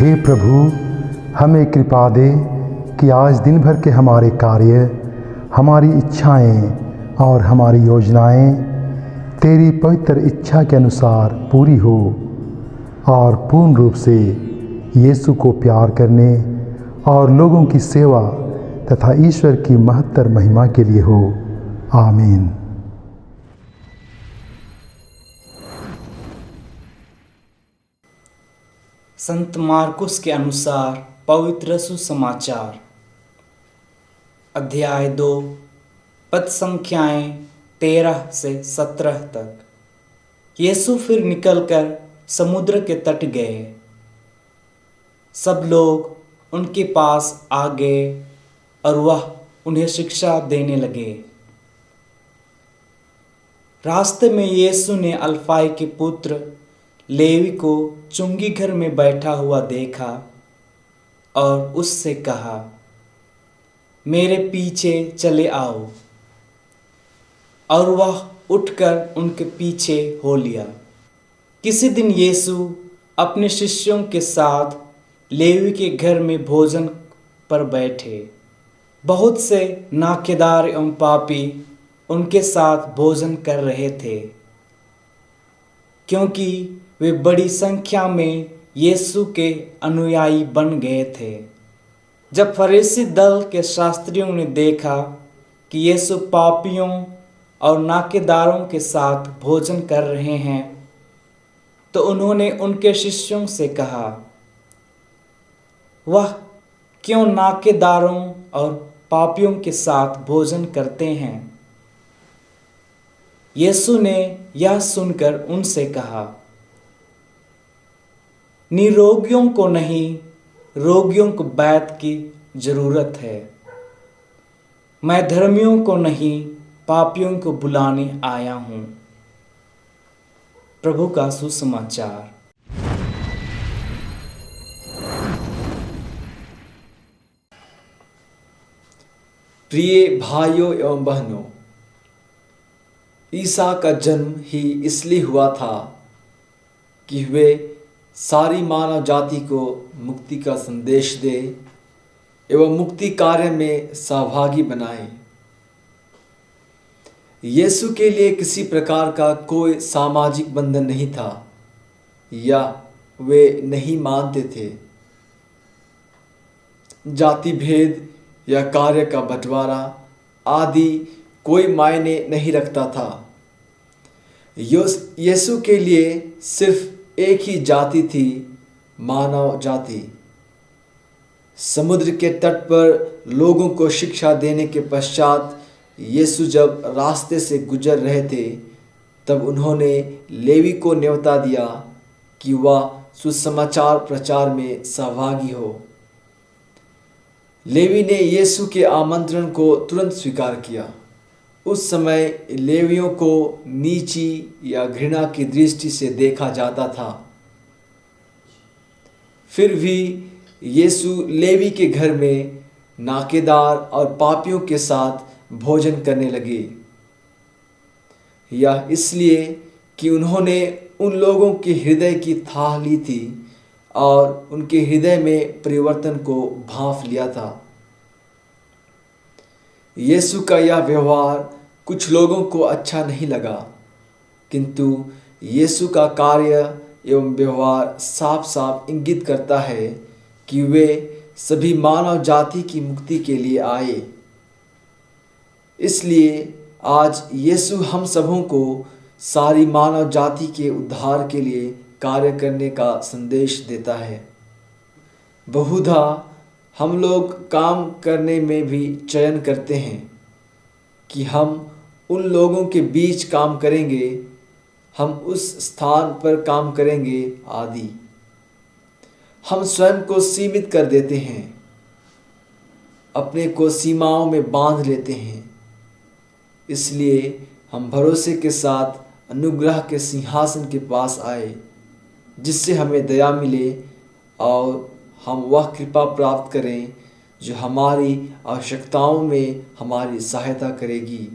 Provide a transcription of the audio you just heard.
हे प्रभु, हमें कृपा दे कि आज दिन भर के हमारे कार्य, हमारी इच्छाएं और हमारी योजनाएं तेरी पवित्र इच्छा के अनुसार पूरी हो और पूर्ण रूप से यीशु को प्यार करने और लोगों की सेवा तथा ईश्वर की महत्तर महिमा के लिए हो। आमीन। संत मार्कुस के अनुसार पवित्र सुसमाचार, अध्याय 2, पद संख्याएं 13 से 17 तक। यीशु फिर निकलकर समुद्र के तट गए। सब लोग उनके पास आ गए और वह उन्हें शिक्षा देने लगे। रास्ते में यीशु ने अल्फाई के पुत्र लेवी को चुंगी घर में बैठा हुआ देखा और उससे कहा, मेरे पीछे चले आओ। और वह उठकर उनके पीछे हो लिया। किसी दिन यीशु अपने शिष्यों के साथ लेवी के घर में भोजन पर बैठे। बहुत से नाकेदार एवं पापी उनके साथ भोजन कर रहे थे, क्योंकि वे बड़ी संख्या में यीशु के अनुयायी बन गए थे। जब फरीसी दल के शास्त्रियों ने देखा कि यीशु पापियों और नाकेदारों के साथ भोजन कर रहे हैं, तो उन्होंने उनके शिष्यों से कहा, वह क्यों नाकेदारों और पापियों के साथ भोजन करते हैं? यीशु ने यह सुनकर उनसे कहा, निरोगियों को नहीं, रोगियों को वैद्य की जरूरत है। मैं धर्मियों को नहीं, पापियों को बुलाने आया हूं। प्रभु का सुसमाचार। प्रिय भाइयों एवं बहनों, ईसा का जन्म ही इसलिए हुआ था कि वे सारी मानव जाति को मुक्ति का संदेश दे एवं मुक्ति कार्य में सहभागी बनाए। यीशु के लिए किसी प्रकार का कोई सामाजिक बंधन नहीं था या वे नहीं मानते थे। जाति भेद या कार्य का बंटवारा आदि कोई मायने नहीं रखता था। यीशु के लिए सिर्फ एक ही जाति थी, मानव जाति। समुद्र के तट पर लोगों को शिक्षा देने के पश्चात यीशु जब रास्ते से गुजर रहे थे, तब उन्होंने लेवी को न्योता दिया कि वह सुसमाचार प्रचार में सहभागी हो। लेवी ने यीशु के आमंत्रण को तुरंत स्वीकार किया। उस समय लेवियों को नीची या घृणा की दृष्टि से देखा जाता था। फिर भी यीशु लेवी के घर में नाकेदार और पापियों के साथ भोजन करने लगे। यह इसलिए कि उन्होंने उन लोगों के हृदय की थाह ली थी और उनके हृदय में परिवर्तन को भांप लिया था। यीशु का यह व्यवहार कुछ लोगों को अच्छा नहीं लगा, किंतु यीशु का कार्य एवं व्यवहार साफ साफ इंगित करता है कि वे सभी मानव जाति की मुक्ति के लिए आए। इसलिए आज यीशु हम सबों को सारी मानव जाति के उद्धार के लिए कार्य करने का संदेश देता है। बहुधा हम लोग काम करने में भी चयन करते हैं कि हम उन लोगों के बीच काम करेंगे, हम उस स्थान पर काम करेंगे आदि। हम स्वयं को सीमित कर देते हैं, अपने को सीमाओं में बांध लेते हैं। इसलिए हम भरोसे के साथ अनुग्रह के सिंहासन के पास आए, जिससे हमें दया मिले और हम वह कृपा प्राप्त करें जो हमारी आवश्यकताओं में हमारी सहायता करेगी।